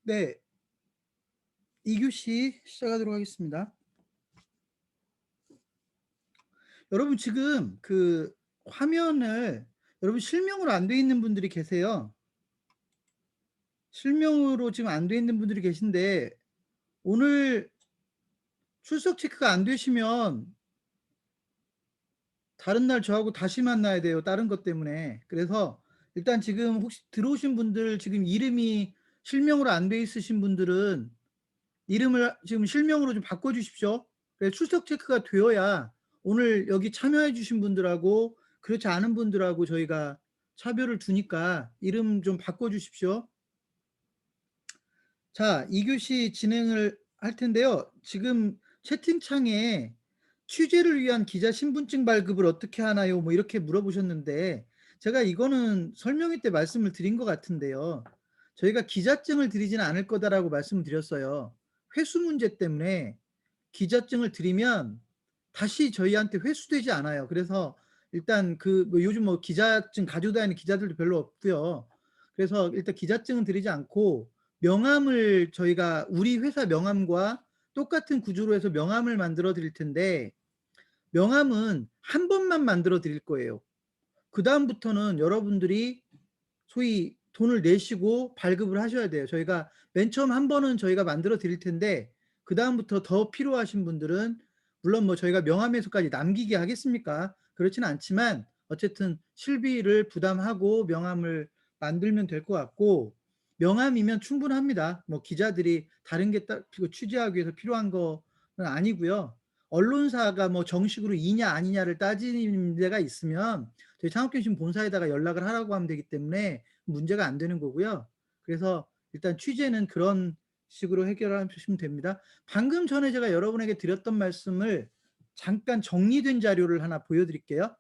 네, 2교시 시작하도록 하겠습니다. 여러분 지금 그 화면을 여러분 실명으로 안 돼 있는 분들이 계세요. 실명으로 지금 안 돼 있는 분들이 계신데 오늘 출석 체크가 안 되시면 다른 날 저하고 다시 만나야 돼요. 다른 것 때문에. 그래서 일단 지금 혹시 들어오신 분들 지금 이름이 실명으로 안 돼 있으신 분들은 이름을 지금 실명으로 좀 바꿔 주십시오. 그래서 출석 체크가 되어야 오늘 여기 참여해 주신 분들하고 그렇지 않은 분들하고 저희가 차별을 두니까 이름 좀 바꿔 주십시오. 자, 2교시 진행을 할 텐데요. 지금 채팅창에 취재를 위한 기자 신분증 발급을 어떻게 하나요? 뭐 이렇게 물어보셨는데 제가 이거는 설명회 때 말씀을 드린 것 같은데요. 저희가 기자증을 드리지는 않을 거다라고 말씀을 드렸어요. 회수 문제 때문에 기자증을 드리면 다시 저희한테 회수되지 않아요. 그래서 일단 뭐 요즘 뭐 기자증 가지고 다니는 기자들도 별로 없고요. 그래서 일단 기자증은 드리지 않고 명함을 저희가 우리 회사 명함과 똑같은 구조로 해서 명함을 만들어 드릴 텐데 명함은 한 번만 만들어 드릴 거예요. 그다음부터는 여러분들이 소위 돈을 내시고 발급을 하셔야 돼요. 저희가 맨 처음 한 번은 저희가 만들어 드릴 텐데 그다음부터 더 필요하신 분들은 물론 뭐 저희가 명함에서까지 남기게 하겠습니까? 그렇지는 않지만 어쨌든 실비를 부담하고 명함을 만들면 될 것 같고 명함이면 충분합니다. 뭐 기자들이 다른 게 취재하기 위해서 필요한 거는 아니고요. 언론사가 뭐 정식으로 이냐 아니냐를 따지는 데가 있으면 저희 창업경신 본사에다가 연락을 하라고 하면 되기 때문에 문제가 안 되는 거고요. 그래서 일단 취재는 그런 식으로 해결하시면 됩니다. 방금 전에 제가 여러분에게 드렸던 말씀을 잠깐 정리된 자료를 하나 보여드릴게요.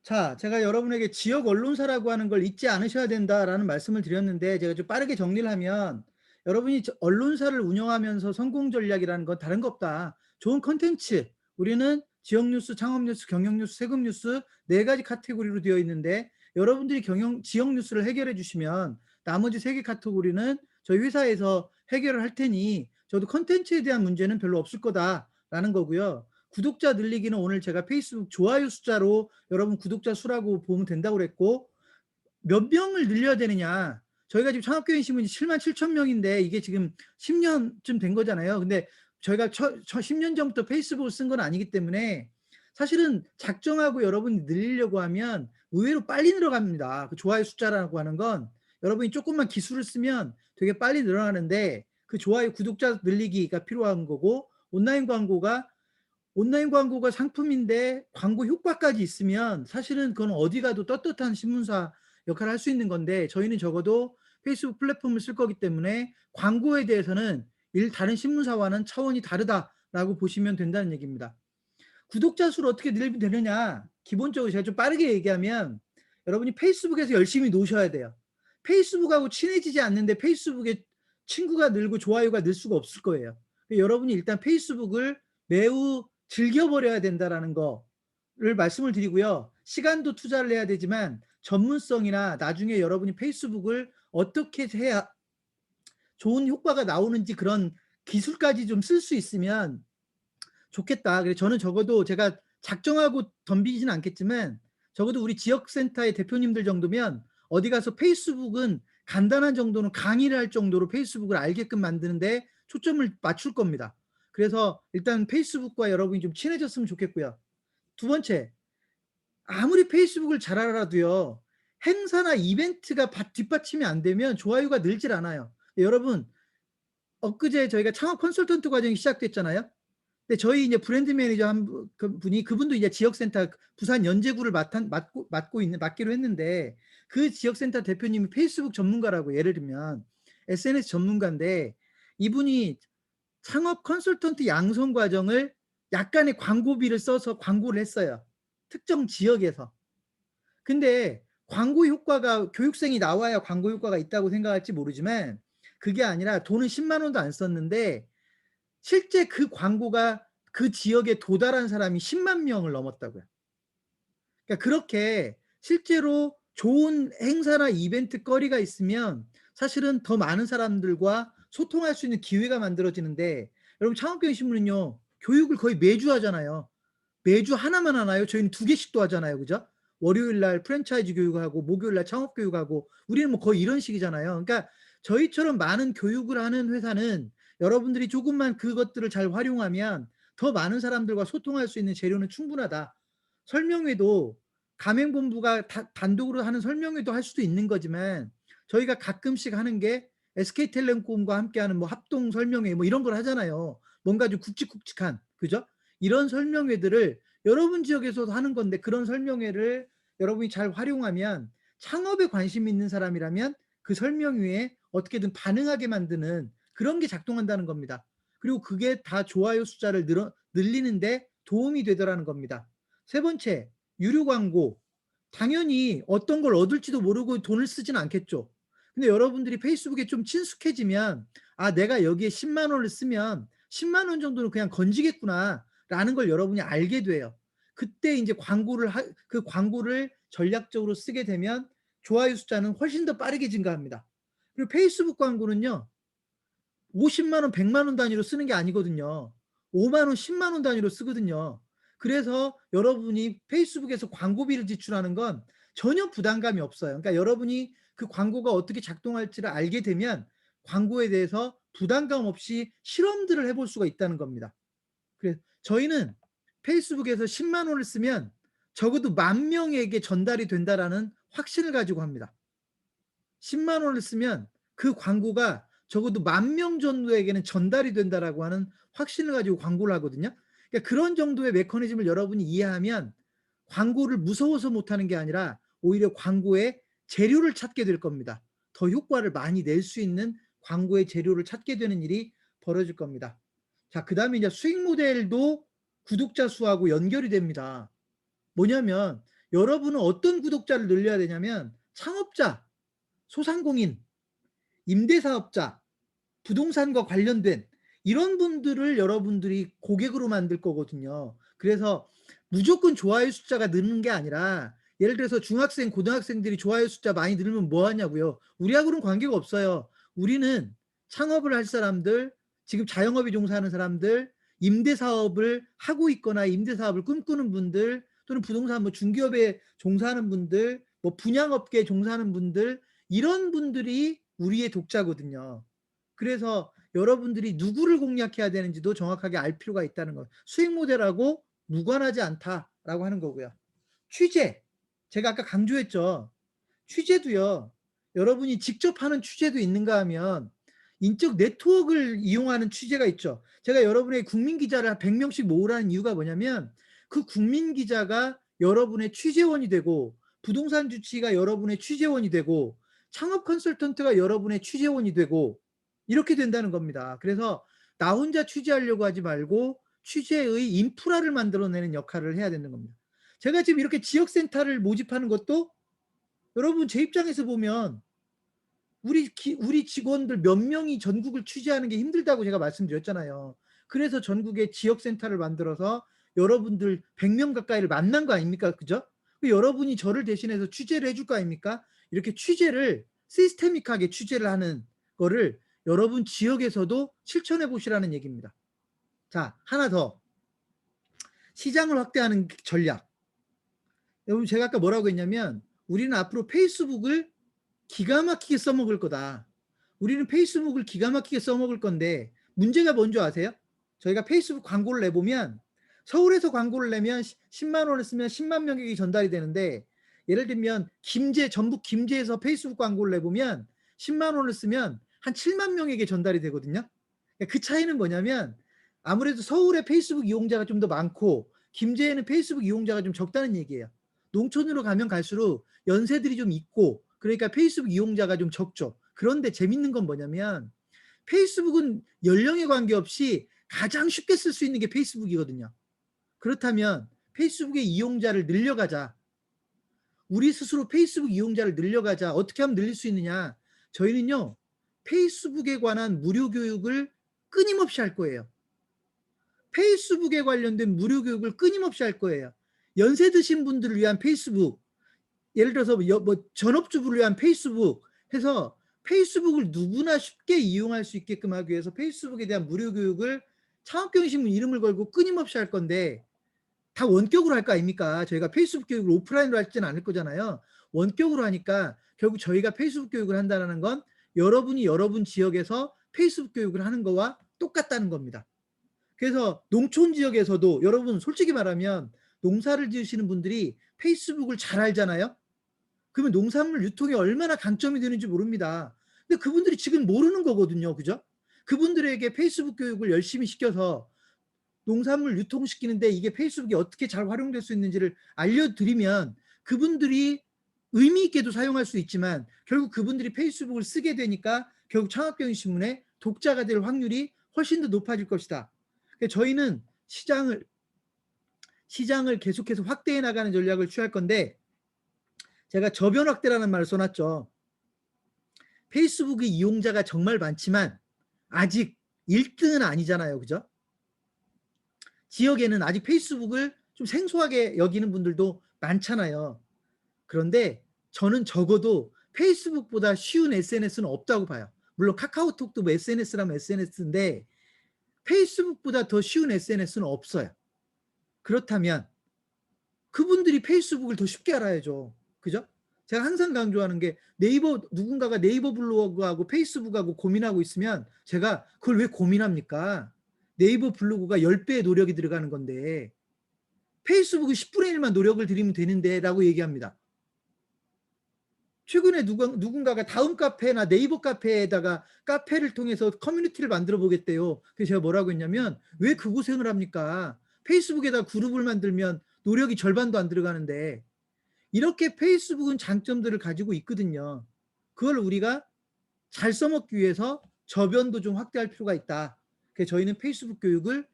자, 제가 여러분에게 지역 언론사라고 하는 걸 잊지 않으셔야 된다라는 말씀을 드렸는데 제가 좀 빠르게 정리를 하면 여러분이 언론사를 운영하면서 성공 전략이라는 건 다른 거 없다. 좋은 컨텐츠. 우리는 지역 뉴스, 창업 뉴스, 경영 뉴스, 세금 뉴스 네 가지 카테고리로 되어 있는데 여러분들이 지역 뉴스를 해결해 주시면 나머지 세 개 카테고리는 저희 회사에서 해결을 할 테니 저도 컨텐츠에 대한 문제는 별로 없을 거다라는 거고요. 구독자 늘리기는 오늘 제가 페이스북 좋아요 숫자로 여러분 구독자 수라고 보면 된다고 그랬고 몇 명을 늘려야 되느냐. 저희가 지금 창업교인 신문이 7만 7천 명인데 이게 지금 10년쯤 된 거잖아요. 근데 저희가 10년 전부터 페이스북을 쓴 건 아니기 때문에 사실은 작정하고 여러분이 늘리려고 하면 의외로 빨리 늘어갑니다. 그 좋아요 숫자라고 하는 건 여러분이 조금만 기술을 쓰면 되게 빨리 늘어나는데 그 좋아요 구독자 늘리기가 필요한 거고 온라인 광고가 상품인데 광고 효과까지 있으면 사실은 그건 어디 가도 떳떳한 신문사 역할을 할 수 있는 건데 저희는 적어도 페이스북 플랫폼을 쓸 거기 때문에 광고에 대해서는 다른 신문사와는 차원이 다르다라고 보시면 된다는 얘기입니다. 구독자 수를 어떻게 늘리면 되느냐? 기본적으로 제가 좀 빠르게 얘기하면 여러분이 페이스북에서 열심히 노셔야 돼요. 페이스북하고 친해지지 않는데 페이스북에 친구가 늘고 좋아요가 늘 수가 없을 거예요. 여러분이 일단 페이스북을 매우 즐겨버려야 된다라는 거를 말씀을 드리고요. 시간도 투자를 해야 되지만 전문성이나 나중에 여러분이 페이스북을 어떻게 해야 좋은 효과가 나오는지 그런 기술까지 좀 쓸 수 있으면 좋겠다. 그래서 저는 적어도 제가 작정하고 덤비진 않겠지만 적어도 우리 지역센터의 대표님들 정도면 어디 가서 페이스북은 간단한 정도는 강의를 할 정도로 페이스북을 알게끔 만드는데 초점을 맞출 겁니다. 그래서 일단 페이스북과 여러분이 좀 친해졌으면 좋겠고요. 두 번째, 아무리 페이스북을 잘 알아도요. 행사나 이벤트가 뒷받침이 안 되면 좋아요가 늘질 않아요. 여러분, 엊그제 저희가 창업 컨설턴트 과정이 시작됐잖아요. 근데 저희 이제 브랜드 매니저 분이 그분도 이제 지역센터 부산 연제구를 맡기로 했는데 그 지역센터 대표님이 페이스북 전문가라고 예를 들면 SNS 전문가인데 이분이 창업 컨설턴트 양성 과정을 약간의 광고비를 써서 광고를 했어요. 특정 지역에서. 근데 광고 효과가 교육생이 나와야 광고 효과가 있다고 생각할지 모르지만 그게 아니라 돈은 10만 원도 안 썼는데 실제 그 광고가 그 지역에 도달한 사람이 10만 명을 넘었다고요. 그러니까 그렇게 실제로 좋은 행사나 이벤트 거리가 있으면 사실은 더 많은 사람들과 소통할 수 있는 기회가 만들어지는데, 여러분 창업경영신문은요 교육을 거의 매주 하잖아요. 매주 하나만 하나요? 저희는 두 개씩도 하잖아요. 그죠? 월요일 날 프랜차이즈 교육하고 목요일 날 창업 교육하고, 우리는 뭐 거의 이런 식이잖아요. 그러니까 저희처럼 많은 교육을 하는 회사는 여러분들이 조금만 그것들을 잘 활용하면 더 많은 사람들과 소통할 수 있는 재료는 충분하다. 설명회도 가맹본부가 단독으로 하는 설명회도 할 수도 있는 거지만, 저희가 가끔씩 하는 게 SK텔레콤과 함께하는 뭐 합동 설명회 뭐 이런 걸 하잖아요. 뭔가 좀 굵직굵직한, 그죠? 이런 설명회들을 여러분 지역에서도 하는 건데, 그런 설명회를 여러분이 잘 활용하면 창업에 관심 있는 사람이라면 그 설명회에 어떻게든 반응하게 만드는 그런 게 작동한다는 겁니다. 그리고 그게 다 좋아요 숫자를 늘리는데 도움이 되더라는 겁니다. 세 번째, 유료 광고. 당연히 어떤 걸 얻을지도 모르고 돈을 쓰진 않겠죠. 근데 여러분들이 페이스북에 좀 친숙해지면, 아, 내가 여기에 10만 원을 쓰면 10만 원 정도는 그냥 건지겠구나 라는 걸 여러분이 알게 돼요. 그때 이제 그 광고를 전략적으로 쓰게 되면 좋아요 숫자는 훨씬 더 빠르게 증가합니다. 그리고 페이스북 광고는요, 50만 원, 100만 원 단위로 쓰는 게 아니거든요. 5만 원, 10만 원 단위로 쓰거든요. 그래서 여러분이 페이스북에서 광고비를 지출하는 건 전혀 부담감이 없어요. 그러니까 여러분이 그 광고가 어떻게 작동할지를 알게 되면 광고에 대해서 부담감 없이 실험들을 해볼 수가 있다는 겁니다. 그래서 저희는 페이스북에서 10만 원을 쓰면 적어도 10,000명에게 전달이 된다라는 확신을 가지고 합니다. 10만 원을 쓰면 그 광고가 적어도 10,000명 정도에게는 전달이 된다라고 하는 확신을 가지고 광고를 하거든요. 그러니까 그런 정도의 메커니즘을 여러분이 이해하면 광고를 무서워서 못하는 게 아니라 오히려 광고의 재료를 찾게 될 겁니다. 더 효과를 많이 낼 수 있는 광고의 재료를 찾게 되는 일이 벌어질 겁니다. 자, 그다음에 이제 수익 모델도 구독자 수하고 연결이 됩니다. 뭐냐면, 여러분은 어떤 구독자를 늘려야 되냐면 창업자, 소상공인, 임대사업자, 부동산과 관련된 이런 분들을 여러분들이 고객으로 만들 거거든요. 그래서 무조건 좋아요 숫자가 느는 게 아니라, 예를 들어서 중학생, 고등학생들이 좋아요 숫자 많이 늘면 뭐 하냐고요. 우리하고는 관계가 없어요. 우리는 창업을 할 사람들, 지금 자영업에 종사하는 사람들, 임대사업을 하고 있거나 임대사업을 꿈꾸는 분들, 또는 부동산 뭐 중기업에 종사하는 분들, 뭐 분양업계에 종사하는 분들, 이런 분들이 우리의 독자거든요. 그래서 여러분들이 누구를 공략해야 되는지도 정확하게 알 필요가 있다는 거. 수익 모델하고 무관하지 않다라고 하는 거고요. 취재. 제가 아까 강조했죠. 취재도요. 여러분이 직접 하는 취재도 있는가 하면 인적 네트워크를 이용하는 취재가 있죠. 제가 여러분의 국민 기자를 100명씩 모으라는 이유가 뭐냐면, 그 국민 기자가 여러분의 취재원이 되고, 부동산 주치의가 여러분의 취재원이 되고, 창업 컨설턴트가 여러분의 취재원이 되고, 이렇게 된다는 겁니다. 그래서 나 혼자 취재하려고 하지 말고 취재의 인프라를 만들어내는 역할을 해야 되는 겁니다. 제가 지금 이렇게 지역센터를 모집하는 것도, 여러분 제 입장에서 보면 우리 직원들 몇 명이 전국을 취재하는 게 힘들다고 제가 말씀드렸잖아요. 그래서 전국에 지역센터를 만들어서 여러분들 100명 가까이를 만난 거 아닙니까? 그죠? 여러분이 저를 대신해서 취재를 해줄 거 아닙니까? 이렇게 취재를 시스테믹하게 취재를 하는 거를 여러분 지역에서도 실천해 보시라는 얘기입니다. 자, 하나 더. 시장을 확대하는 전략. 여러분 제가 아까 뭐라고 했냐면, 우리는 앞으로 페이스북을 기가 막히게 써먹을 거다. 우리는 페이스북을 기가 막히게 써먹을 건데, 문제가 뭔지 아세요? 저희가 페이스북 광고를 내보면, 서울에서 광고를 내면 10만 원을 쓰면 10만 명에게 전달이 되는데, 예를 들면 전북 김제에서 페이스북 광고를 내보면 10만 원을 쓰면 한 7만 명에게 전달이 되거든요. 그 차이는 뭐냐면, 아무래도 서울에 페이스북 이용자가 좀 더 많고 김제에는 페이스북 이용자가 좀 적다는 얘기예요. 농촌으로 가면 갈수록 연세들이 좀 있고, 그러니까 페이스북 이용자가 좀 적죠. 그런데 재밌는 건 뭐냐면, 페이스북은 연령에 관계없이 가장 쉽게 쓸 수 있는 게 페이스북이거든요. 그렇다면 페이스북의 이용자를 늘려가자. 우리 스스로 페이스북 이용자를 늘려가자. 어떻게 하면 늘릴 수 있느냐? 저희는요, 페이스북에 관한 무료 교육을 끊임없이 할 거예요. 페이스북에 관련된 무료 교육을 끊임없이 할 거예요. 연세 드신 분들을 위한 페이스북, 예를 들어서 뭐 전업주부를 위한 페이스북 해서 페이스북을 누구나 쉽게 이용할 수 있게끔 하기 위해서 페이스북에 대한 무료 교육을 창업경영신문 이름을 걸고 끊임없이 할 건데 다 원격으로 할 거 아닙니까? 저희가 페이스북 교육을 오프라인으로 할지는 않을 거잖아요. 원격으로 하니까 결국 저희가 페이스북 교육을 한다는 건 여러분이 여러분 지역에서 페이스북 교육을 하는 거와 똑같다는 겁니다. 그래서 농촌 지역에서도 여러분 솔직히 말하면 농사를 지으시는 분들이 페이스북을 잘 알잖아요. 그러면 농산물 유통에 얼마나 강점이 되는지 모릅니다. 근데 그분들이 지금 모르는 거거든요. 그죠? 그분들에게 페이스북 교육을 열심히 시켜서 농산물 유통시키는데 이게 페이스북이 어떻게 잘 활용될 수 있는지를 알려드리면 그분들이 의미 있게도 사용할 수 있지만 결국 그분들이 페이스북을 쓰게 되니까 결국 창업경영신문의 독자가 될 확률이 훨씬 더 높아질 것이다. 저희는 시장을 계속해서 확대해 나가는 전략을 취할 건데 제가 저변 확대라는 말을 써놨죠. 페이스북의 이용자가 정말 많지만 아직 1등은 아니잖아요. 그죠? 지역에는 아직 페이스북을 좀 생소하게 여기는 분들도 많잖아요. 그런데 저는 적어도 페이스북보다 쉬운 SNS는 없다고 봐요. 물론 카카오톡도 뭐 SNS라면 SNS인데 페이스북보다 더 쉬운 SNS는 없어요. 그렇다면 그분들이 페이스북을 더 쉽게 알아야죠. 그죠? 제가 항상 강조하는 게 누군가가 네이버 블로그하고 페이스북하고 고민하고 있으면 제가 그걸 왜 고민합니까? 네이버 블로그가 10배의 노력이 들어가는 건데 페이스북은 10분의 1만 노력을 들이면 되는데 라고 얘기합니다. 최근에 누군가가 다음 카페나 네이버 카페에다가 카페를 통해서 커뮤니티를 만들어 보겠대요. 그래서 제가 뭐라고 했냐면 왜 그 고생을 합니까? 페이스북에다 그룹을 만들면 노력이 절반도 안 들어가는데 이렇게 페이스북은 장점들을 가지고 있거든요. 그걸 우리가 잘 써먹기 위해서 저변도 좀 확대할 필요가 있다. 그래서 저희는 페이스북 교육을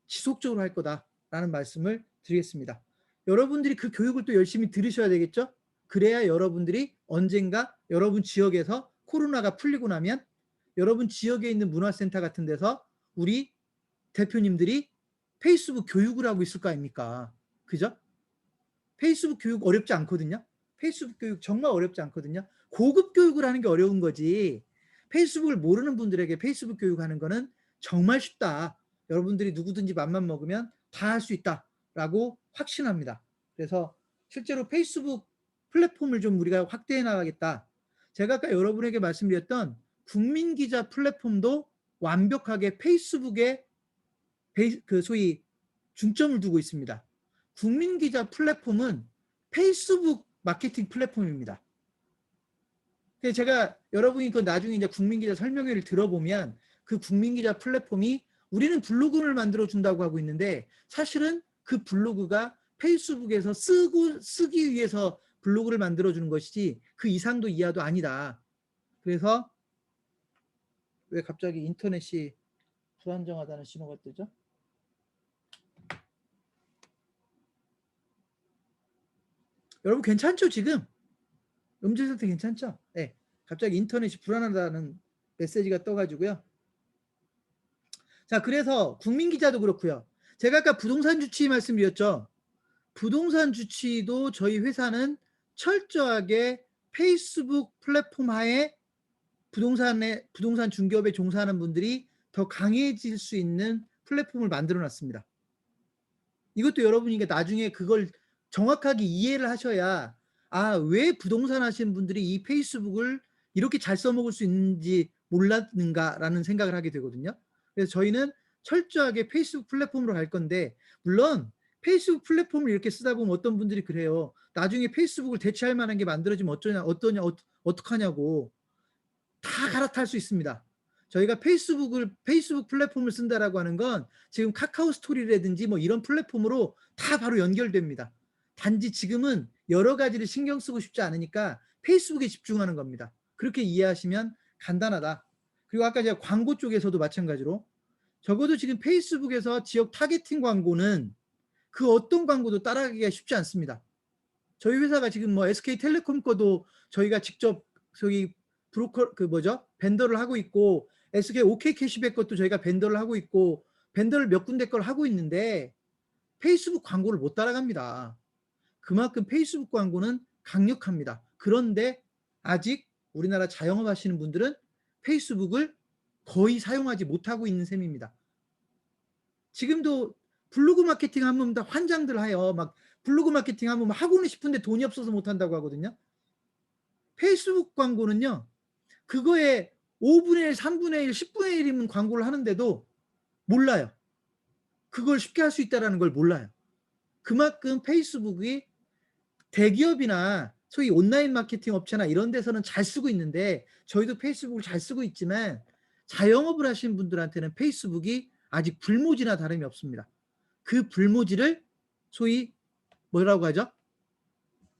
지속적으로 할 거다라는 말씀을 드리겠습니다. 여러분들이 그 교육을 또 열심히 들으셔야 되겠죠? 그래야 여러분들이 언젠가 여러분 지역에서 코로나가 풀리고 나면 여러분 지역에 있는 문화센터 같은 데서 우리 대표님들이 페이스북 교육을 하고 있을 거 아닙니까? 그죠? 페이스북 교육 어렵지 않거든요. 페이스북 교육 정말 어렵지 않거든요. 고급 교육을 하는 게 어려운 거지. 페이스북을 모르는 분들에게 페이스북 교육하는 거는 정말 쉽다. 여러분들이 누구든지 맘만 먹으면 다 할 수 있다라고 확신합니다. 그래서 실제로 페이스북 플랫폼을 좀 우리가 확대해 나가겠다. 제가 아까 여러분에게 말씀드렸던 국민기자 플랫폼도 완벽하게 페이스북에 소위 중점을 두고 있습니다. 국민기자 플랫폼은 페이스북 마케팅 플랫폼입니다. 제가 여러분이 그 나중에 이제 국민기자 설명회를 들어보면 그 국민기자 플랫폼이 우리는 블로그를 만들어 준다고 하고 있는데 사실은 그 블로그가 페이스북에서 쓰기 위해서 블로그를 만들어 주는 것이지 그 이상도 이하도 아니다. 그래서 왜 갑자기 인터넷이 불안정하다는 신호가 뜨죠? 여러분 괜찮죠 지금? 음질 상태 괜찮죠? 네. 갑자기 인터넷이 불안하다는 메시지가 떠가지고요. 자, 그래서 국민기자도 그렇고요. 제가 아까 부동산 주치 말씀드렸죠. 부동산 주치도 저희 회사는 철저하게 페이스북 플랫폼 하에 부동산 중개업에 종사하는 분들이 더 강해질 수 있는 플랫폼을 만들어 놨습니다. 이것도 여러분이 나중에 그걸 정확하게 이해를 하셔야 왜 부동산 하시는 분들이 이 페이스북을 이렇게 잘 써먹을 수 있는지 몰랐는가라는 생각을 하게 되거든요. 그래서 저희는 철저하게 페이스북 플랫폼으로 갈 건데 물론 페이스북 플랫폼을 이렇게 쓰다 보면 어떤 분들이 그래요. 나중에 페이스북을 대체할 만한 게 만들어지면 어떡하냐고 다 갈아탈 수 있습니다. 저희가 페이스북 플랫폼을 쓴다라고 하는 건 지금 카카오 스토리라든지 뭐 이런 플랫폼으로 다 바로 연결됩니다. 단지 지금은 여러 가지를 신경 쓰고 싶지 않으니까 페이스북에 집중하는 겁니다. 그렇게 이해하시면 간단하다. 그리고 아까 제가 광고 쪽에서도 마찬가지로 적어도 지금 페이스북에서 지역 타겟팅 광고는 그 어떤 광고도 따라가기가 쉽지 않습니다. 저희 회사가 지금 뭐 SK텔레콤 거도 저희가 직접 저기 벤더를 하고 있고 SK OK 캐시백 것도 저희가 벤더를 하고 있고 벤더를 몇 군데 걸 하고 있는데 페이스북 광고를 못 따라갑니다. 그만큼 페이스북 광고는 강력합니다. 그런데 아직 우리나라 자영업 하시는 분들은 페이스북을 거의 사용하지 못하고 있는 셈입니다. 지금도 블로그 마케팅 하면 다 환장들 하여 막 블로그 마케팅 하면 막 하고는 싶은데 돈이 없어서 못 한다고 하거든요. 페이스북 광고는요. 그거에 5분의 1, 3분의 1, 10분의 1이면 광고를 하는데도 몰라요. 그걸 쉽게 할 수 있다라는 걸 몰라요. 그만큼 페이스북이 대기업이나 소위 온라인 마케팅 업체나 이런 데서는 잘 쓰고 있는데 저희도 페이스북을 잘 쓰고 있지만 자영업을 하시는 분들한테는 페이스북이 아직 불모지나 다름이 없습니다. 그 불모지를 소위 뭐라고 하죠?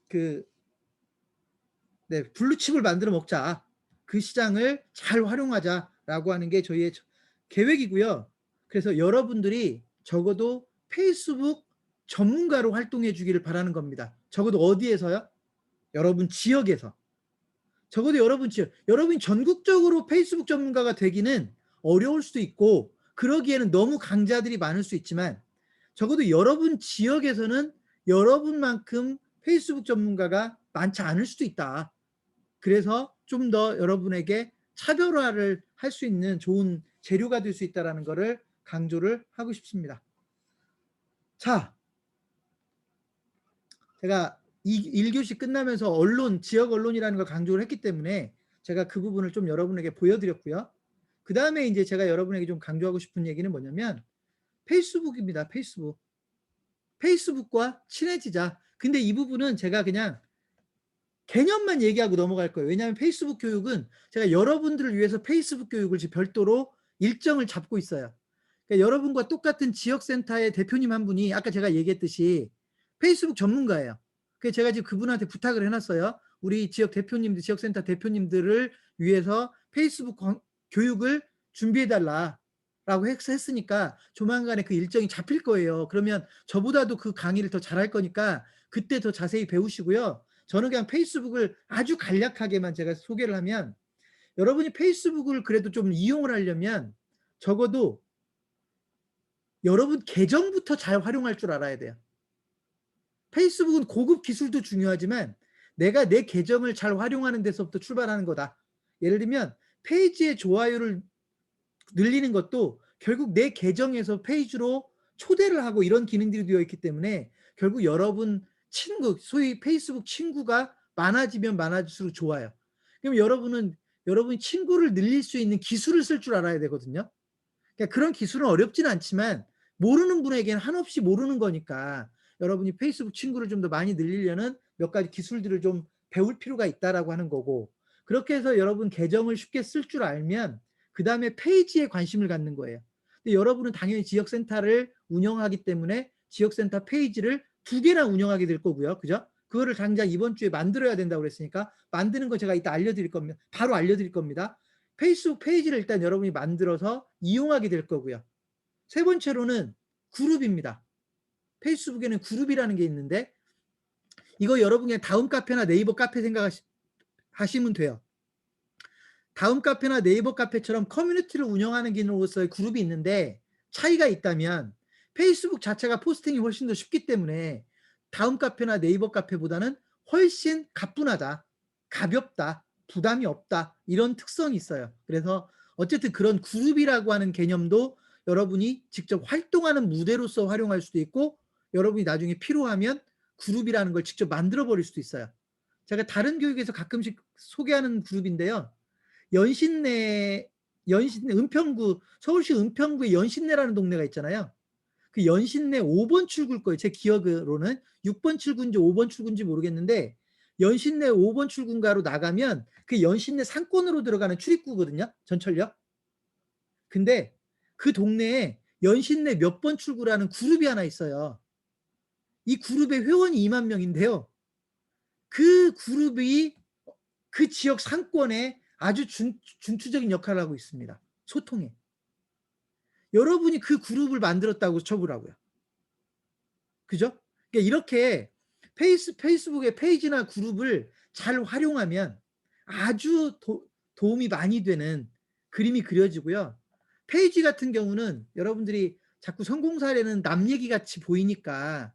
그 네, 블루칩을 만들어 먹자. 그 시장을 잘 활용하자라고 하는 게 저희의 계획이고요. 그래서 여러분들이 적어도 페이스북 전문가로 활동해 주기를 바라는 겁니다. 적어도 어디에서요? 여러분 지역에서. 적어도 여러분 지역. 여러분이 전국적으로 페이스북 전문가가 되기는 어려울 수도 있고 그러기에는 너무 강자들이 많을 수 있지만 적어도 여러분 지역에서는 여러분만큼 페이스북 전문가가 많지 않을 수도 있다. 그래서 좀 더 여러분에게 차별화를 할 수 있는 좋은 재료가 될 수 있다라는 거를 강조를 하고 싶습니다. 자, 제가 이 1교시 끝나면서 언론, 지역 언론이라는 걸 강조를 했기 때문에 제가 그 부분을 좀 여러분에게 보여드렸고요. 그다음에 이제 제가 여러분에게 좀 강조하고 싶은 얘기는 뭐냐면 페이스북입니다. 페이스북. 페이스북과 친해지자. 근데 이 부분은 제가 그냥 개념만 얘기하고 넘어갈 거예요. 왜냐하면 페이스북 교육은 제가 여러분들을 위해서 페이스북 교육을 지금 별도로 일정을 잡고 있어요. 그러니까 여러분과 똑같은 지역센터의 대표님 한 분이 아까 제가 얘기했듯이 페이스북 전문가예요. 그래서 제가 지금 그분한테 부탁을 해놨어요. 우리 지역 대표님들, 지역센터 대표님들을 위해서 페이스북 교육을 준비해달라라고 했으니까 조만간에 그 일정이 잡힐 거예요. 그러면 저보다도 그 강의를 더 잘할 거니까 그때 더 자세히 배우시고요. 저는 그냥 페이스북을 아주 간략하게만 제가 소개를 하면 여러분이 페이스북을 그래도 좀 이용을 하려면 적어도 여러분 계정부터 잘 활용할 줄 알아야 돼요. 페이스북은 고급 기술도 중요하지만 내가 내 계정을 잘 활용하는 데서부터 출발하는 거다. 예를 들면 페이지의 좋아요를 늘리는 것도 결국 내 계정에서 페이지로 초대를 하고 이런 기능들이 되어 있기 때문에 결국 여러분 친구, 소위 페이스북 친구가 많아지면 많아질수록 좋아요. 그럼 여러분이 친구를 늘릴 수 있는 기술을 쓸 줄 알아야 되거든요. 그러니까 그런 기술은 어렵지는 않지만 모르는 분에게는 한없이 모르는 거니까 여러분이 페이스북 친구를 좀 더 많이 늘리려는 몇 가지 기술들을 좀 배울 필요가 있다라고 하는 거고 그렇게 해서 여러분 계정을 쉽게 쓸 줄 알면 그다음에 페이지에 관심을 갖는 거예요. 근데 여러분은 당연히 지역센터를 운영하기 때문에 지역센터 페이지를 2개나 운영하게 될 거고요. 그죠? 그거를 당장 이번 주에 만들어야 된다고 그랬으니까 만드는 거 제가 이따 알려드릴 겁니다. 바로 알려드릴 겁니다. 페이스북 페이지를 일단 여러분이 만들어서 이용하게 될 거고요. 세 번째로는 그룹입니다. 페이스북에는 그룹이라는 게 있는데 이거 여러분이 다음 카페나 네이버 카페 생각하시면 돼요. 다음 카페나 네이버 카페처럼 커뮤니티를 운영하는 기능으로서의 그룹이 있는데 차이가 있다면 페이스북 자체가 포스팅이 훨씬 더 쉽기 때문에 다음 카페나 네이버 카페보다는 훨씬 가뿐하다, 가볍다, 부담이 없다 이런 특성이 있어요. 그래서 어쨌든 그런 그룹이라고 하는 개념도 여러분이 직접 활동하는 무대로서 활용할 수도 있고 여러분이 나중에 필요하면 그룹이라는 걸 직접 만들어 버릴 수도 있어요. 제가 다른 교육에서 가끔씩 소개하는 그룹인데요. 연신내 은평구 서울시 은평구에 연신내라는 동네가 있잖아요. 그 연신내 5번 출구일 거예요. 제 기억으로는 6번 출구인지 5번 출구인지 모르겠는데 연신내 5번 출구인가로 나가면 그 연신내 상권으로 들어가는 출입구거든요. 전철역. 근데 그 동네에 연신내 몇 번 출구라는 그룹이 하나 있어요. 이 그룹의 회원이 2만 명인데요. 그 그룹이 그 지역 상권에 아주 중추적인 역할을 하고 있습니다. 소통에. 여러분이 그 그룹을 만들었다고 쳐보라고요. 그죠? 그러니까 이렇게 페이스북의 페이지나 그룹을 잘 활용하면 아주 도움이 많이 되는 그림이 그려지고요. 페이지 같은 경우는 여러분들이 자꾸 성공 사례는 남 얘기 같이 보이니까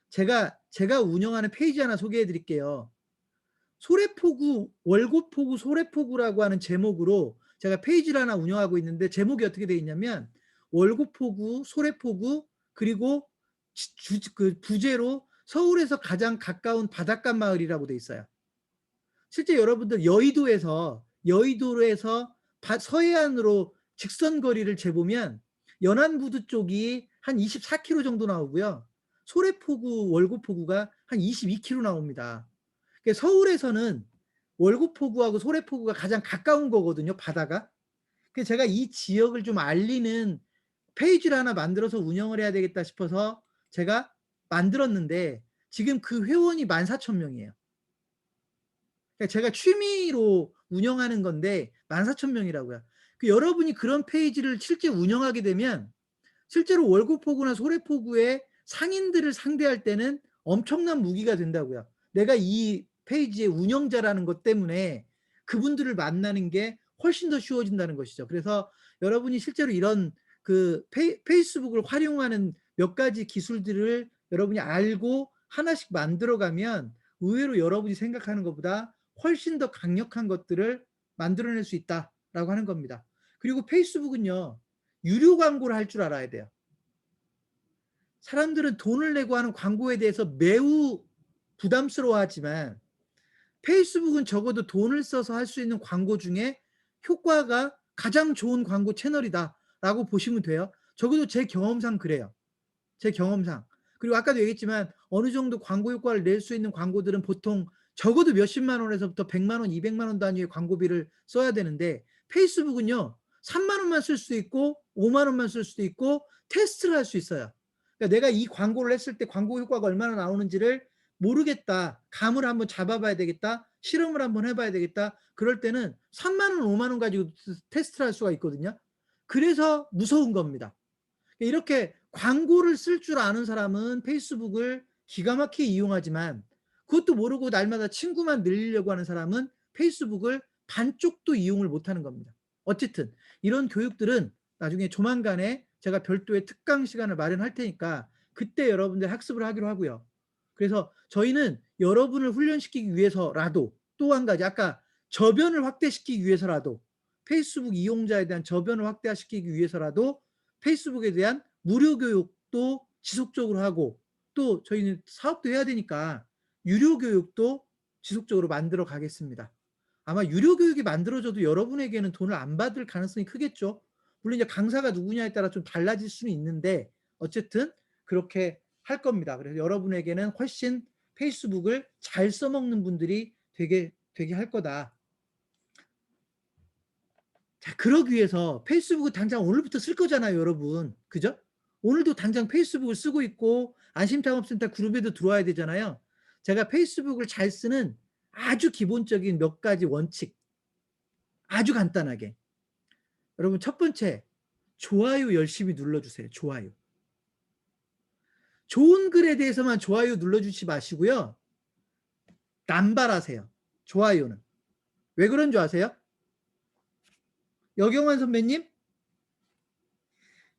제가 운영하는 페이지 하나 소개해 드릴게요. 소래포구 월고포구 소래포구라고 하는 제목으로 제가 페이지를 하나 운영하고 있는데 제목이 어떻게 되어 있냐면 월고포구, 소래포구 그리고 그 부제로 서울에서 가장 가까운 바닷가 마을이라고 돼 있어요. 실제 여러분들 여의도에서 서해안으로 직선 거리를 재보면 연안부두 쪽이 한 24km 정도 나오고요. 소래포구, 월고포구가 한 22km 나옵니다. 그러니까 서울에서는 월고포구하고 소래포구가 가장 가까운 거거든요, 바다가. 그래서 제가 이 지역을 좀 알리는 페이지를 하나 만들어서 운영을 해야 되겠다 싶어서 제가 만들었는데 지금 그 회원이 14,000명이에요. 그러니까 제가 취미로 운영하는 건데 14,000명이라고요. 그 여러분이 그런 페이지를 실제 운영하게 되면 실제로 월고포구나 소래포구의 상인들을 상대할 때는 엄청난 무기가 된다고요. 내가 이 페이지의 운영자라는 것 때문에 그분들을 만나는 게 훨씬 더 쉬워진다는 것이죠. 그래서 여러분이 실제로 이런 그 페이스북을 활용하는 몇 가지 기술들을 여러분이 알고 하나씩 만들어 가면 의외로 여러분이 생각하는 것보다 훨씬 더 강력한 것들을 만들어낼 수 있다라고 하는 겁니다. 그리고 페이스북은요. 유료 광고를 할 줄 알아야 돼요. 사람들은 돈을 내고 하는 광고에 대해서 매우 부담스러워하지만 페이스북은 적어도 돈을 써서 할 수 있는 광고 중에 효과가 가장 좋은 광고 채널이다라고 보시면 돼요. 적어도 제 경험상 그래요. 제 경험상. 그리고 아까도 얘기했지만 어느 정도 광고 효과를 낼 수 있는 광고들은 보통 적어도 몇십만 원에서부터 100만 원, 200만 원 단위의 광고비를 써야 되는데 페이스북은요. 3만 원만 쓸 수도 있고 5만 원만 쓸 수도 있고 테스트를 할 수 있어요. 그러니까 내가 이 광고를 했을 때 광고 효과가 얼마나 나오는지를 모르겠다. 감을 한번 잡아 봐야 되겠다. 실험을 한번 해 봐야 되겠다. 그럴 때는 3만 원, 5만 원 가지고 테스트를 할 수가 있거든요. 그래서 무서운 겁니다. 이렇게 광고를 쓸 줄 아는 사람은 페이스북을 기가 막히게 이용하지만 그것도 모르고 날마다 친구만 늘리려고 하는 사람은 페이스북을 반쪽도 이용을 못하는 겁니다. 어쨌든 이런 교육들은 나중에 조만간에 제가 별도의 특강 시간을 마련할 테니까 그때 여러분들 학습을 하기로 하고요. 그래서 저희는 여러분을 훈련시키기 위해서라도 또 한 가지 아까 저변을 확대시키기 위해서라도 페이스북 이용자에 대한 저변을 확대시키기 위해서라도 페이스북에 대한 무료 교육도 지속적으로 하고 또 저희는 사업도 해야 되니까 유료 교육도 지속적으로 만들어 가겠습니다. 아마 유료 교육이 만들어져도 여러분에게는 돈을 안 받을 가능성이 크겠죠. 물론 이제 강사가 누구냐에 따라 좀 달라질 수는 있는데 어쨌든 그렇게 할 겁니다. 그래서 여러분에게는 훨씬 페이스북을 잘 써먹는 분들이 되게 할 거다. 자, 그러기 위해서 페이스북을 당장 오늘부터 쓸 거잖아요, 여러분. 그죠? 오늘도 당장 페이스북을 쓰고 있고 안심창업센터 그룹에도 들어와야 되잖아요. 제가 페이스북을 잘 쓰는 아주 기본적인 몇 가지 원칙, 아주 간단하게. 여러분 첫 번째, 좋아요 열심히 눌러주세요. 좋아요. 좋은 글에 대해서만 좋아요 눌러주지 마시고요. 남발하세요. 좋아요는. 왜 그런 줄 아세요? 여경환 선배님?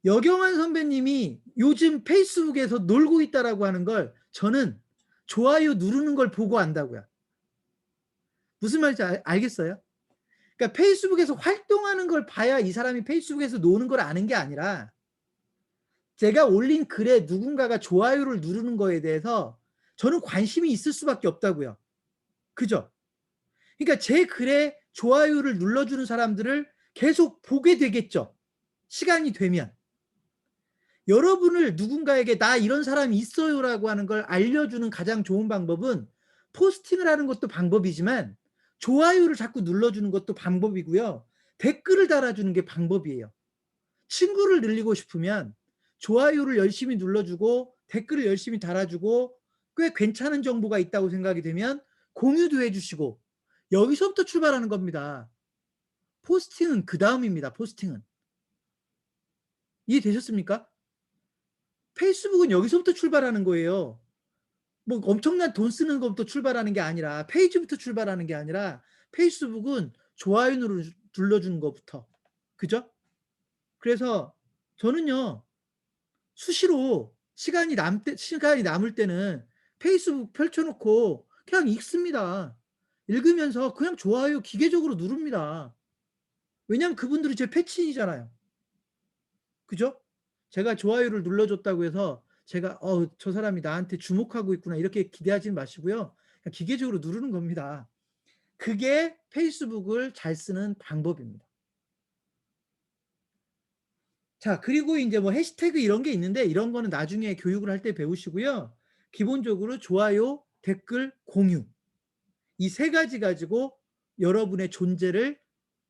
여경환 선배님이 요즘 페이스북에서 놀고 있다라고 하는 걸 저는 좋아요 누르는 걸 보고 안다고요. 무슨 말인지 알겠어요? 그러니까 페이스북에서 활동하는 걸 봐야 이 사람이 페이스북에서 노는 걸 아는 게 아니라 제가 올린 글에 누군가가 좋아요를 누르는 거에 대해서 저는 관심이 있을 수밖에 없다고요. 그죠? 그러니까 제 글에 좋아요를 눌러주는 사람들을 계속 보게 되겠죠. 시간이 되면. 여러분을 누군가에게 나 이런 사람이 있어요라고 하는 걸 알려주는 가장 좋은 방법은 포스팅을 하는 것도 방법이지만 좋아요를 자꾸 눌러주는 것도 방법이고요. 댓글을 달아주는 게 방법이에요. 친구를 늘리고 싶으면 좋아요를 열심히 눌러주고 댓글을 열심히 달아주고 꽤 괜찮은 정보가 있다고 생각이 되면 공유도 해주시고 여기서부터 출발하는 겁니다. 포스팅은 그 다음입니다. 포스팅은. 이해되셨습니까? 페이스북은 여기서부터 출발하는 거예요. 뭐 엄청난 돈 쓰는 것부터 출발하는 게 아니라 페이지부터 출발하는 게 아니라 페이스북은 좋아요 눌러주는 것부터. 그죠? 그래서 저는요. 수시로 시간이 남을 때는 페이스북 펼쳐 놓고 그냥 읽습니다. 읽으면서 그냥 좋아요 기계적으로 누릅니다. 왜냐하면 그분들이 제 패친이잖아요. 그죠? 제가 좋아요를 눌러줬다고 해서 제가 '저 사람이 나한테 주목하고 있구나.' 이렇게 기대하지 마시고요. 그냥 기계적으로 누르는 겁니다. 그게 페이스북을 잘 쓰는 방법입니다. 자, 그리고 인제 뭐 해시태그 이런 게 있는데 이런 거는 나중에 교육을 할 때 배우시고요. 기본적으로 좋아요, 댓글, 공유 이 세 가지 가지고 여러분의 존재를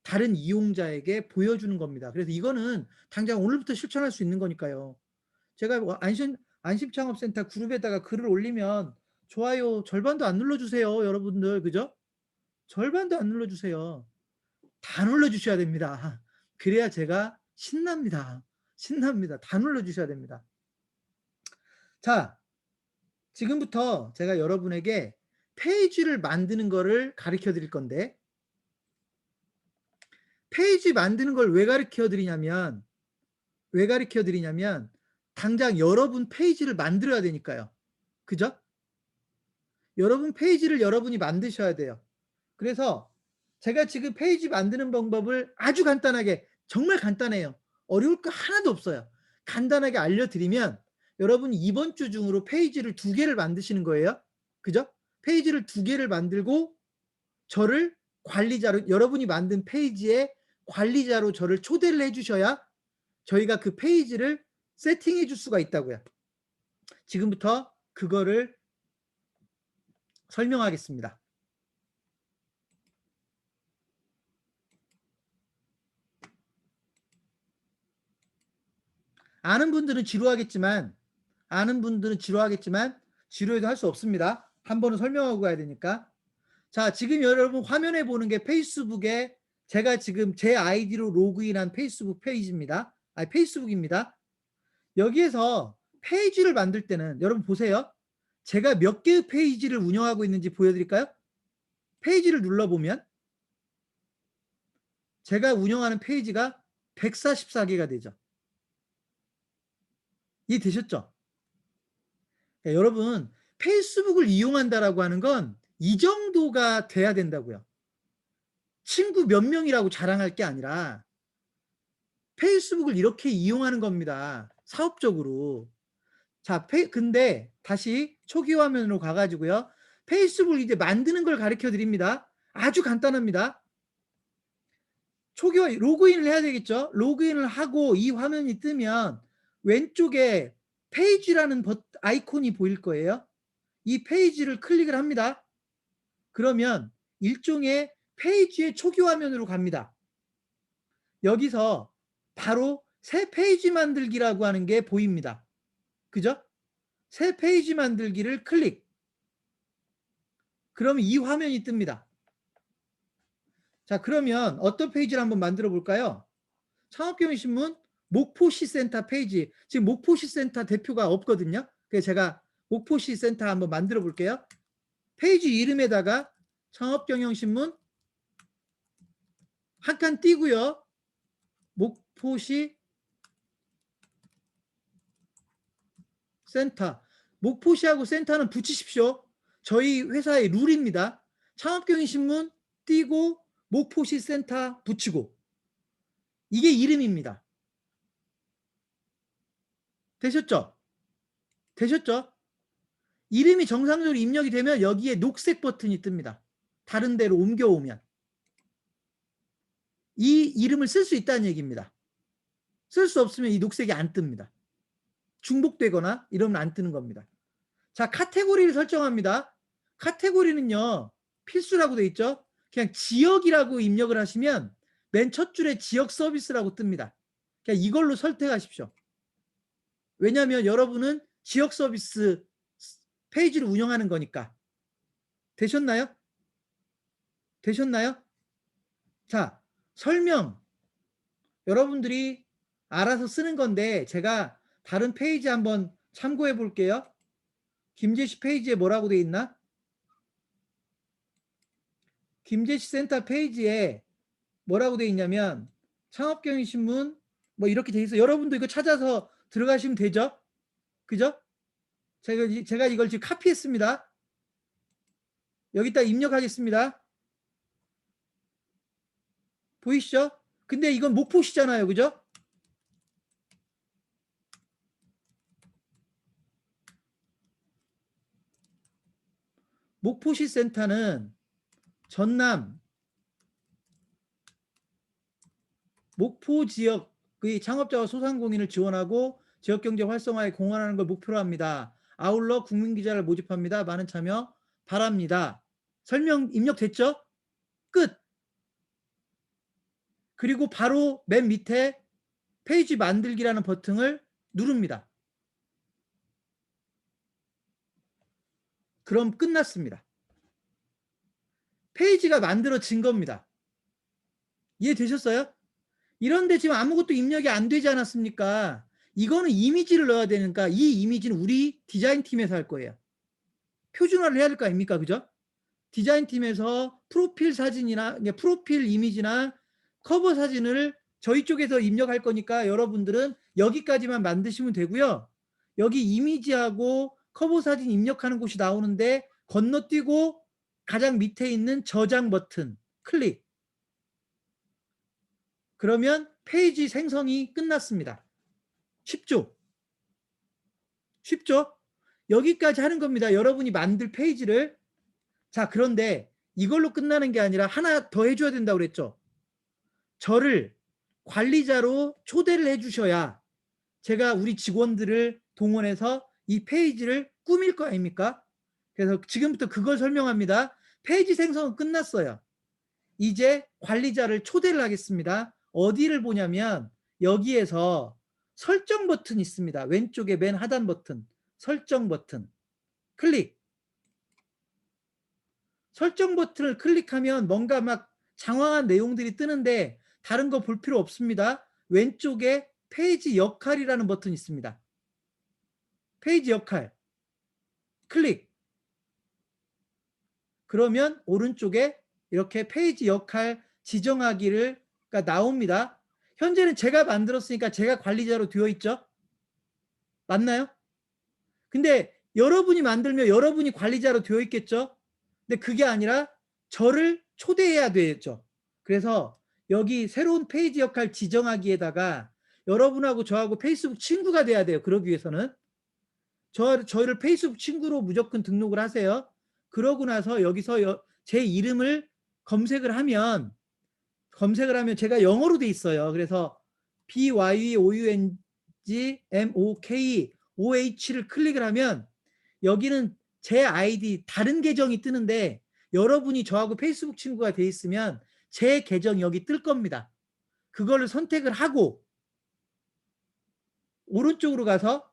다른 이용자에게 보여주는 겁니다. 그래서 이거는 당장 오늘부터 실천할 수 있는 거니까요. 제가 뭐 안심창업센터 그룹에다가 글을 올리면 좋아요 절반도 안 눌러 주세요, 여러분들. 그죠? 절반도 안 눌러 주세요. 다 눌러 주셔야 됩니다. 그래야 제가 신납니다. 신납니다. 다 눌러 주셔야 됩니다. 자, 지금부터 제가 여러분에게 페이지를 만드는 거를 가르쳐 드릴 건데 페이지 만드는 걸 왜 가르쳐 드리냐면 당장 여러분 페이지를 만들어야 되니까요. 그죠? 여러분 페이지를 여러분이 만드셔야 돼요. 그래서 제가 지금 페이지 만드는 방법을 아주 간단하게 정말 간단해요. 어려울 거 하나도 없어요. 간단하게 알려드리면 여러분이 이번 주 중으로 페이지를 2개를 만드시는 거예요. 그죠? 페이지를 2개를 만들고 저를 관리자로 여러분이 만든 페이지의 관리자로 저를 초대를 해 주셔야 저희가 그 페이지를 세팅해 줄 수가 있다고요. 지금부터 그거를 설명하겠습니다. 아는 분들은 지루하겠지만 지루해도 할 수 없습니다. 한 번은 설명하고 가야 되니까. 자, 지금 여러분 화면에 보는 게 페이스북에 제가 지금 제 아이디로 로그인한 페이스북 페이지입니다. 아니 페이스북입니다. 여기에서 페이지를 만들 때는 여러분 보세요. 제가 몇 개의 페이지를 운영하고 있는지 보여 드릴까요? 페이지를 눌러 보면 제가 운영하는 페이지가 144개가 되죠. 이해되셨죠? 예, 여러분 페이스북을 이용한다라고 하는 건 이 정도가 돼야 된다고요. 친구 몇 명이라고 자랑할 게 아니라 페이스북을 이렇게 이용하는 겁니다, 사업적으로. 자, 근데 다시 초기 화면으로 가 가지고요. 페이스북을 이제 만드는 걸 가르쳐 드립니다. 아주 간단합니다. 초기 화 로그인을 해야 되겠죠. 로그인을 하고 이 화면이 뜨면 왼쪽에 페이지라는 아이콘이 보일 거예요. 이 페이지를 클릭을 합니다. 그러면 일종의 페이지의 초기 화면으로 갑니다. 여기서 바로 새 페이지 만들기라고 하는 게 보입니다. 그죠? 새 페이지 만들기를 클릭. 그러면 이 화면이 뜹니다. 자, 그러면 어떤 페이지를 한번 만들어 볼까요? 창업경영신문 목포시 센터 페이지. 지금 목포시 센터 대표가 없거든요. 그래서 제가 목포시 센터 한번 만들어 볼게요. 페이지 이름에다가 창업경영신문 한 칸 띄고요. 목포시 센터. 목포시하고 센터는 붙이십시오. 저희 회사의 룰입니다. 창업경영신문 띄고 목포시 센터 붙이고 이게 이름입니다. 되셨죠? 되셨죠? 이름이 정상적으로 입력이 되면 여기에 녹색 버튼이 뜹니다. 다른 데로 옮겨오면. 이 이름을 쓸 수 있다는 얘기입니다. 쓸 수 없으면 이 녹색이 안 뜹니다. 중복되거나 이러면 안 뜨는 겁니다. 자, 카테고리를 설정합니다. 카테고리는요, 필수라고 돼 있죠? 그냥 지역이라고 입력을 하시면 맨 첫 줄에 지역 서비스라고 뜹니다. 그냥 이걸로 선택하십시오. 왜냐하면 여러분은 지역 서비스 페이지를 운영하는 거니까. 되셨나요? 되셨나요? 자, 설명. 여러분들이 알아서 쓰는 건데 제가 다른 페이지 한번 참고해 볼게요. 김제시 페이지에 뭐라고 돼 있나? 김제시 센터 페이지에 뭐라고 돼 있냐면 창업경영신문 뭐 이렇게 돼 있어요. 여러분도 이거 찾아서 들어가시면 되죠? 그죠? 제가 이걸 지금 카피했습니다. 여기다 입력하겠습니다. 보이시죠? 근데 이건 목포시잖아요. 그죠? 목포시 센터는 전남 목포 지역의 창업자와 소상공인을 지원하고 지역경제 활성화에 공헌하는 걸 목표로 합니다. 아울러 국민기자를 모집합니다. 많은 참여 바랍니다. 설명 입력됐죠? 끝. 그리고 바로 맨 밑에 페이지 만들기라는 버튼을 누릅니다. 그럼 끝났습니다. 페이지가 만들어진 겁니다. 이해되셨어요? 이런데 지금 아무것도 입력이 안 되지 않았습니까? 이거는 이미지를 넣어야 되니까 이 이미지는 우리 디자인팀에서 할 거예요. 표준화를 해야 될 거 아닙니까? 그죠? 디자인팀에서 프로필 사진이나 프로필 이미지나 커버 사진을 저희 쪽에서 입력할 거니까 여러분들은 여기까지만 만드시면 되고요. 여기 이미지하고 커버 사진 입력하는 곳이 나오는데 건너뛰고 가장 밑에 있는 저장 버튼 클릭. 그러면 페이지 생성이 끝났습니다. 쉽죠? 쉽죠? 여기까지 하는 겁니다. 여러분이 만들 페이지를. 자, 그런데 이걸로 끝나는 게 아니라 하나 더 해줘야 된다고 그랬죠. 저를 관리자로 초대를 해주셔야 제가 우리 직원들을 동원해서 이 페이지를 꾸밀 거 아닙니까? 그래서 지금부터 그걸 설명합니다. 페이지 생성은 끝났어요. 이제 관리자를 초대를 하겠습니다. 어디를 보냐면 여기에서 설정 버튼 있습니다. 왼쪽에 맨 하단 버튼 설정 버튼 클릭. 설정 버튼을 클릭하면 뭔가 막 장황한 내용들이 뜨는데 다른 거 볼 필요 없습니다. 왼쪽에 페이지 역할이라는 버튼이 있습니다. 페이지 역할 클릭. 그러면 오른쪽에 이렇게 페이지 역할 지정하기를 나옵니다. 현재는 제가 만들었으니까 제가 관리자로 되어 있죠. 맞나요? 근데 여러분이 만들면 여러분이 관리자로 되어 있겠죠. 근데 그게 아니라 저를 초대해야 되겠죠. 그래서 여기 새로운 페이지 역할 지정하기에다가 여러분하고 저하고 페이스북 친구가 돼야 돼요. 그러기 위해서는 저희를 페이스북 친구로 무조건 등록을 하세요. 그러고 나서 여기서 제 이름을 검색을 하면 제가 영어로 돼 있어요. 그래서 BYOUNGMOKOH를 클릭을 하면 여기는 제 아이디 다른 계정이 뜨는데 여러분이 저하고 페이스북 친구가 돼 있으면 제 계정 여기 뜰 겁니다. 그거를 선택을 하고 오른쪽으로 가서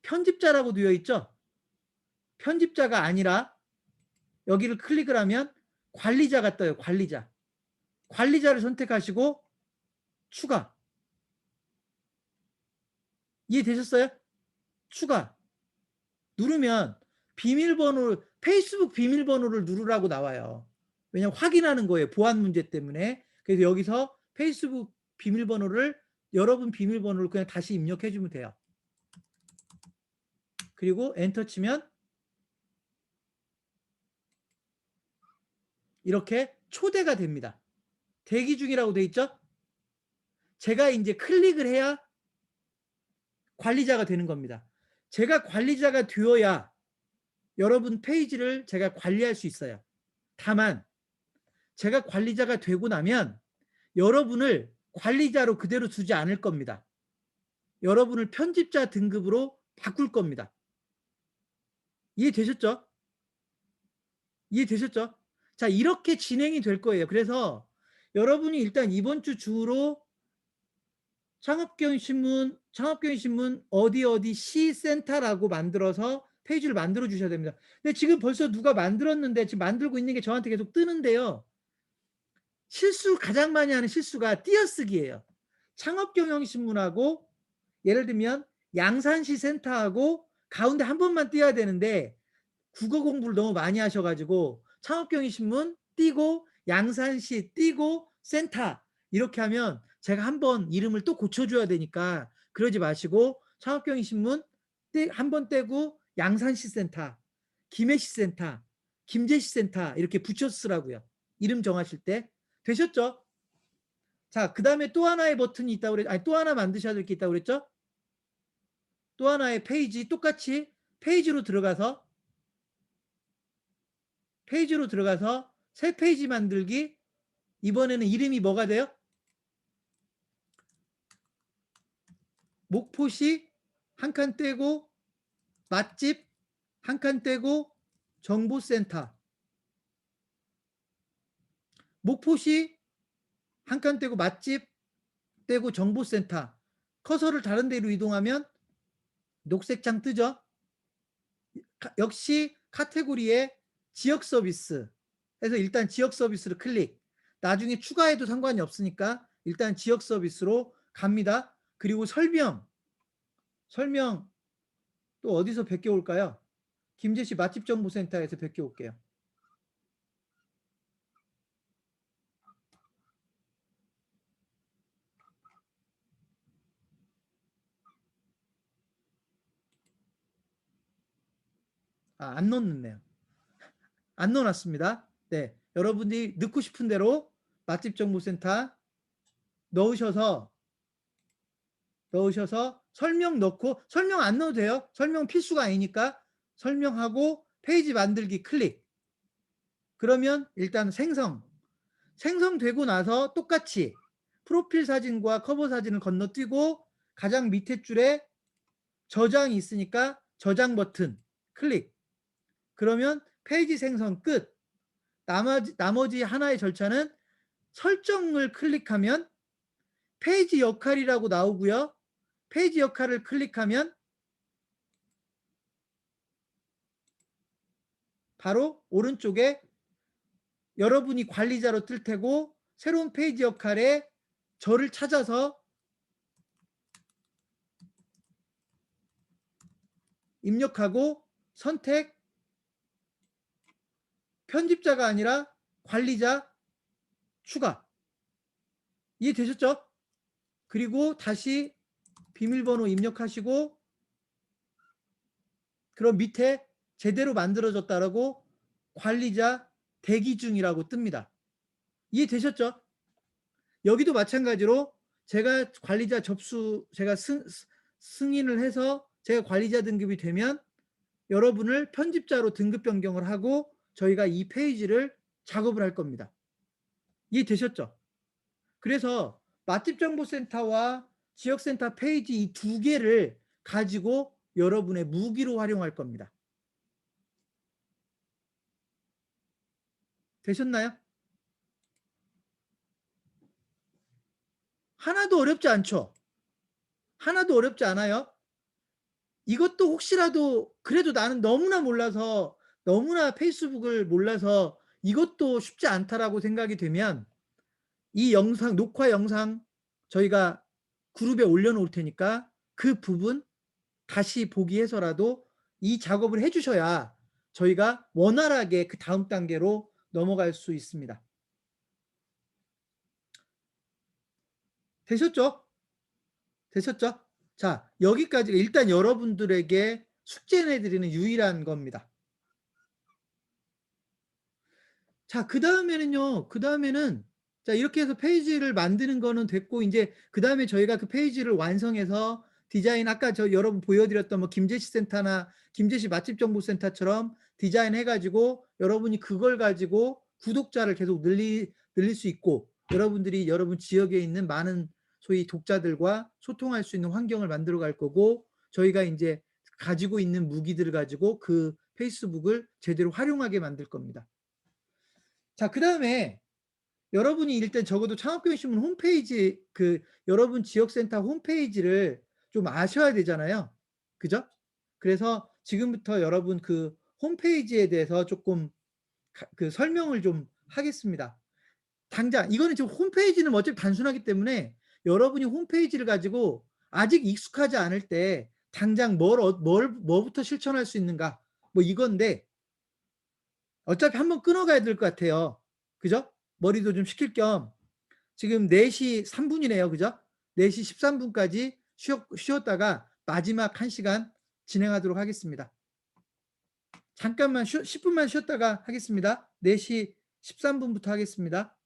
편집자라고 되어 있죠. 편집자가 아니라 여기를 클릭을 하면 관리자가 떠요. 관리자를 선택하시고 추가. 이해되셨어요? 추가 누르면 페이스북 비밀번호를 누르라고 나와요. 왜냐하면 확인하는 거예요. 보안 문제 때문에. 그래서 여기서 페이스북 비밀번호를 여러분 비밀번호를 그냥 다시 입력해 주면 돼요. 그리고 엔터 치면 이렇게 초대가 됩니다. 대기 중이라고 돼 있죠? 제가 이제 클릭을 해야 관리자가 되는 겁니다. 제가 관리자가 되어야 여러분 페이지를 제가 관리할 수 있어요. 다만 제가 관리자가 되고 나면 여러분을 관리자로 그대로 두지 않을 겁니다. 여러분을 편집자 등급으로 바꿀 겁니다. 이해되셨죠? 이해되셨죠? 자, 이렇게 진행이 될 거예요. 그래서 여러분이 일단 이번 주 중으로 창업경영신문 어디 시센터라고 만들어서 페이지를 만들어 주셔야 됩니다. 근데 지금 벌써 누가 만들었는데 지금 만들고 있는 게 저한테 계속 뜨는데요. 가장 많이 하는 실수가 띄어쓰기예요. 창업경영신문하고 예를 들면 양산시 센터하고 가운데 한 번만 띄어야 되는데 국어 공부를 너무 많이 하셔가지고 창업경영신문 띄고 양산시 띄고 센터 이렇게 하면 제가 한번 이름을 또 고쳐줘야 되니까 그러지 마시고 창업경영신문 한 번 떼고 양산시 센터, 김해시 센터, 김제시 센터 이렇게 붙여 쓰라고요. 이름 정하실 때. 되셨죠? 자, 그다음에 또 하나의 버튼이 있다고 그랬 아니 또 하나 만드셔야 될 게 있다고 그랬죠? 또 하나의 페이지 똑같이 페이지로 들어가서 새 페이지 만들기. 이번에는 이름이 뭐가 돼요? 목포시 한 칸 떼고 맛집 한 칸 떼고 정보센터. 목포시 한 칸 떼고 맛집 떼고 정보센터. 커서를 다른 데로 이동하면 녹색 창 뜨죠? 역시 카테고리에 지역 서비스 해서 일단 지역 서비스를 클릭. 나중에 추가해도 상관이 없으니까 일단 지역 서비스로 갑니다. 그리고 설명 또 어디서 베껴올까요? 김제시 맛집정보센터에서 베껴올게요. 안 넣었네요. 안 넣어놨습니다. 네, 여러분이 넣고 싶은 대로 맛집정보센터 넣으셔서 설명 넣고, 설명 안 넣어도 돼요. 설명 필수가 아니니까. 설명하고 페이지 만들기 클릭. 그러면 일단 생성되고 나서 똑같이 프로필 사진과 커버 사진을 건너뛰고 가장 밑에 줄에 저장이 있으니까 저장 버튼 클릭. 그러면 페이지 생성 끝. 나머지 하나의 절차는 설정을 클릭하면 페이지 역할이라고 나오고요. 페이지 역할을 클릭하면 바로 오른쪽에 여러분이 관리자로 뜰 테고 새로운 페이지 역할에 저를 찾아서 입력하고 선택 편집자가 아니라 관리자 추가. 이해되셨죠? 그리고 다시 비밀번호 입력하시고 그럼 밑에 제대로 만들어졌다라고 관리자 대기 중이라고 뜹니다. 이해되셨죠? 여기도 마찬가지로 제가 관리자 제가 승인을 해서 제가 관리자 등급이 되면 여러분을 편집자로 등급 변경을 하고 저희가 이 페이지를 작업을 할 겁니다. 이해되셨죠? 그래서 맛집정보센터와 지역센터 페이지 이 두 개를 가지고 여러분의 무기로 활용할 겁니다. 되셨나요? 하나도 어렵지 않죠? 하나도 어렵지 않아요? 이것도 혹시라도 그래도 나는 너무나 몰라서 너무나 페이스북을 몰라서 이것도 쉽지 않다라고 생각이 되면 이 영상 녹화 영상 저희가 그룹에 올려놓을 테니까 그 부분 다시 보기 해서라도 이 작업을 해주셔야 저희가 원활하게 그 다음 단계로 넘어갈 수 있습니다. 되셨죠? 되셨죠? 자, 여기까지가 일단 여러분들에게 숙제 내드리는 유일한 겁니다. 자, 그 다음에는 자, 이렇게 해서 페이지를 만드는 거는 됐고, 이제 그 다음에 저희가 그 페이지를 완성해서 디자인, 아까 저 여러분 보여드렸던 뭐 김제시 센터나 김제시 맛집정보센터처럼 디자인 해가지고 여러분이 그걸 가지고 구독자를 계속 늘릴 수 있고, 여러분들이 여러분 지역에 있는 많은 소위 독자들과 소통할 수 있는 환경을 만들어 갈 거고, 저희가 이제 가지고 있는 무기들을 가지고 그 페이스북을 제대로 활용하게 만들 겁니다. 자, 그 다음에 여러분이 일단 적어도 창업교육신문 홈페이지 여러분 지역센터 홈페이지를 좀 아셔야 되잖아요. 그죠? 그래서 지금부터 여러분 그 홈페이지에 대해서 조금 설명을 좀 하겠습니다. 당장 이거는 지금 홈페이지는 어차피 단순하기 때문에 여러분이 홈페이지를 가지고 아직 익숙하지 않을 때 당장 뭐부터 실천할 수 있는가 뭐 이건데 어차피 한번 끊어가야 될 것 같아요. 그죠? 머리도 좀 식힐 겸 지금 4시 3분이네요. 그죠? 4시 13분까지 쉬었다가 마지막 1시간 진행하도록 하겠습니다. 잠깐만 10 분만 쉬었다가 하겠습니다. 4시 13 분부터 하겠습니다.